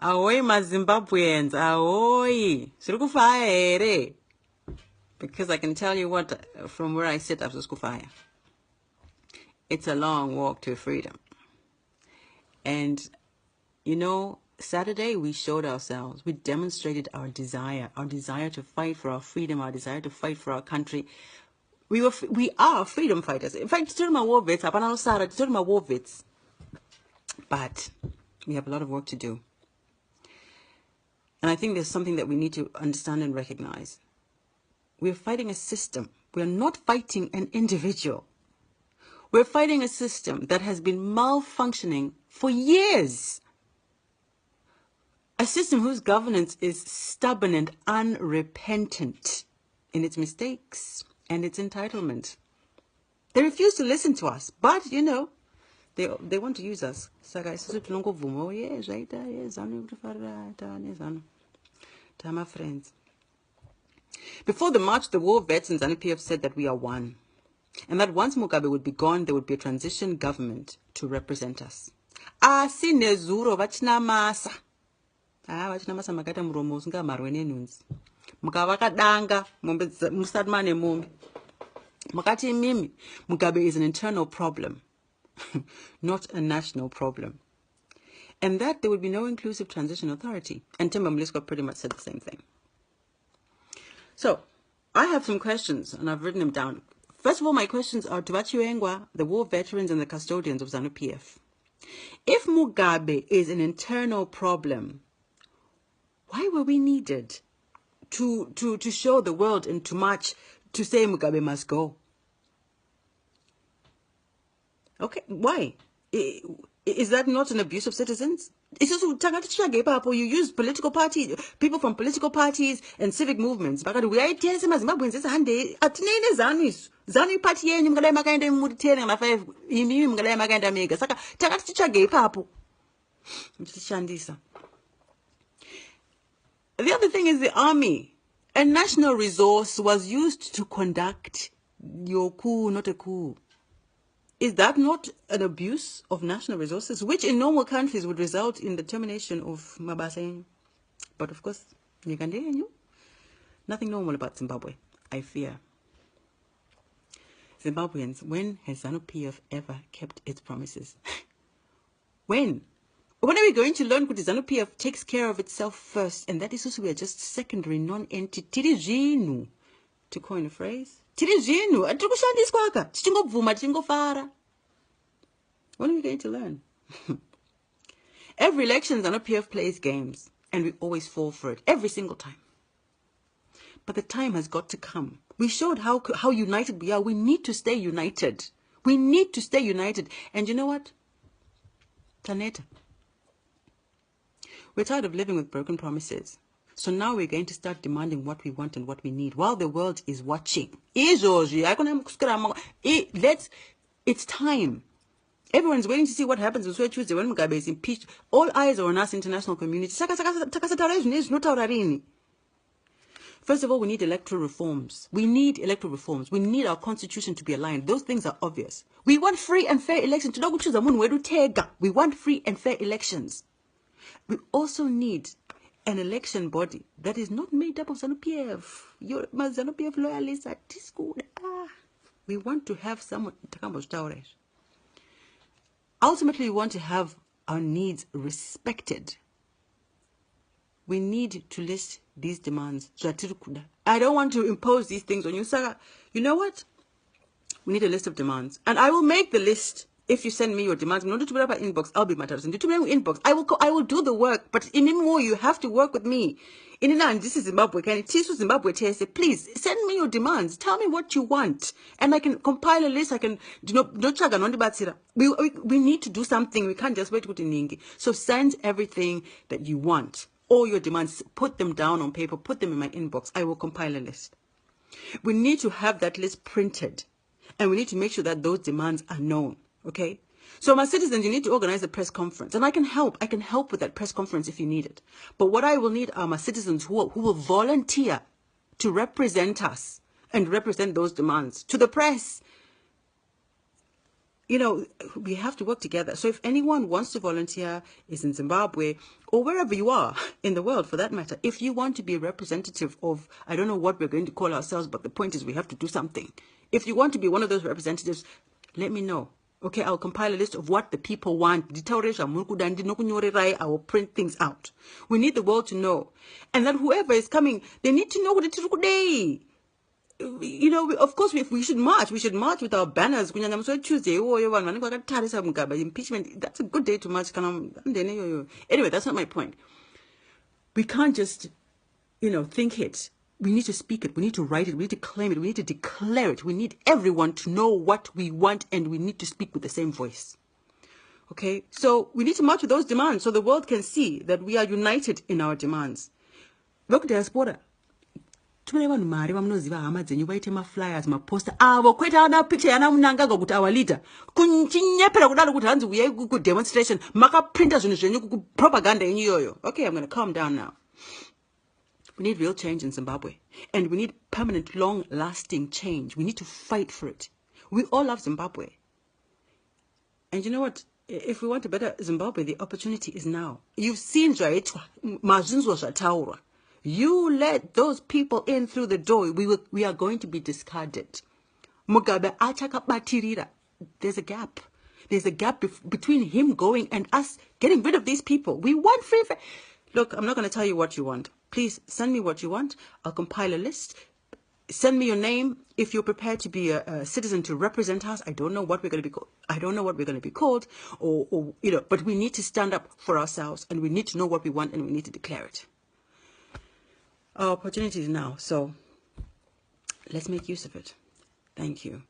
Ahoy, my Zimbabweans. Ahoy. Sirukufaya. Because I can tell you what, from where I sit, I'm Sirukufaya. It's a long walk to freedom. And, you know, Saturday we showed ourselves. We demonstrated our desire to fight for our freedom, our desire to fight for our country. We are freedom fighters. In fact, my war vets, my war vets. But we have a lot of work to do. And I think there's something that we need to understand and recognize. We're fighting a system. We're not fighting an individual. We're fighting a system that has been malfunctioning for years. A system whose governance is stubborn and unrepentant in its mistakes and its entitlement. They refuse to listen to us, but, you know, they want to use us. My friends. Before the march, the war vets and ZANU PF said that we are one. And that once Mugabe would be gone, there would be a transition government to represent us. Sinezuro vachinamasa. Vachinamasa makata muromo usinga marwene nunzi. Mukavakadanga musadmane mumbi. Makati mimi. Mugabe is an internal problem, not a national problem. And that there would be no inclusive transition authority. And Timba Mlisko pretty much said the same thing. So, I have some questions, and I've written them down. First of all, my questions are to Vachiwengwa, the war veterans and the custodians of ZANU PF. If Mugabe is an internal problem, why were we needed to show the world and to march to say Mugabe must go? Okay, why? Is that not an abuse of citizens? It's also you use political parties, people from political parties and civic movements. But we are telling Zimbabweans this Sunday at ZANU party yenyu mngala makaenda mutithenga na 5 imi mngala makaenda mega saka takati tichage ipapo mchishandisa. The other thing is the army. A national resource was used to conduct your coup, not a coup. Is that not an abuse of national resources, which in normal countries would result in the termination of Mabasa? But of course, nothing normal about Zimbabwe, I fear. Zimbabweans, when has ZANU PF ever kept its promises? When? When are we going to learn that ZANU PF takes care of itself first, and that is also we are just secondary non-entity, to coin a phrase? When are we going to learn? Every election, ZANU PF plays games, and we always fall for it, every single time. But the time has got to come. We showed how united we are. We need to stay united. We need to stay united. And you know what? Taneta. We're tired of living with broken promises. So now we're going to start demanding what we want and what we need while the world is watching. It's time. Everyone's waiting to see what happens on Tuesday when Mugabe is impeached. All eyes are on us, international community. First of all, we need electoral reforms. We need electoral reforms. We need our constitution to be aligned. Those things are obvious. We want free and fair elections. We want free and fair elections. We also need an election body that is not made up of ZANU PF. You're my ZANU PF loyalists at this school. We want to have someone. Ultimately, we want to have our needs respected. We need to list these demands. I don't want to impose these things on you, Sarah. You know what? We need a list of demands. And I will make the list if you send me your demands. In order to put up an inbox, Albie Matarutse. Inbox. I will do the work. But in more, you have to work with me. This is Zimbabwe. Can it teach Zimbabwe? Please send me your demands. Tell me what you want. And I can compile a list. I can, we need to do something. We can't just wait with Ningi. So send everything that you want. All your demands, put them down on paper, put them in my inbox. I will compile a list. We need to have that list printed. And we need to make sure that those demands are known. Okay? So my citizens, you need to organize a press conference. And I can help. I can help with that press conference if you need it. But what I will need are my citizens who will volunteer to represent us and represent those demands to the press. you know, we have to work together. So if anyone wants to volunteer, is in Zimbabwe, or wherever you are in the world for that matter, if you want to be a representative of, I don't know what we're going to call ourselves, but the point is we have to do something. If you want to be one of those representatives, let me know. Okay, I'll compile a list of what the people want. I will print things out. We need the world to know. And that whoever is coming, they need to know what it is today. You know, of course, if we should march with our banners. Tuesday, impeachment. That's a good day to march. Anyway, that's not my point. We can't just, you know, think it. We need to speak it. We need to write it. We need to claim it. We need to declare it. We need everyone to know what we want, and we need to speak with the same voice. Okay? So we need to march with those demands so the world can see that we are united in our demands. Look, diaspora. Tumele vanhu mari vamunoziva hama dzenyu vaite maflyers maposter avo kwete ana picture yana munangaga kuti our leader kuchinyepera kudaro kuti hanzi uyai kudemonstration makaprinta zvinhu zvenyu kupropaganda yenyu iyoyo. Okay, I'm going to calm down now. We need real change in Zimbabwe, and we need permanent, long-lasting change. We need to fight for it. We all love Zimbabwe, and you know what? If we want a better Zimbabwe, the opportunity is now. You've seen you let those people in through the door, we are going to be discarded. Mugabe achakabatirira. There's a gap. There's a gap between him going and us getting rid of these people. We want free. Look, I'm not going to tell you what you want. Please send me what you want. I'll compile a list. Send me your name if you're prepared to be a citizen to represent us. I don't know what we're going to be called. I don't know what we're going to be called, or you know. But we need to stand up for ourselves, and we need to know what we want, and we need to declare it. Our opportunity is now, so let's make use of it. Thank you.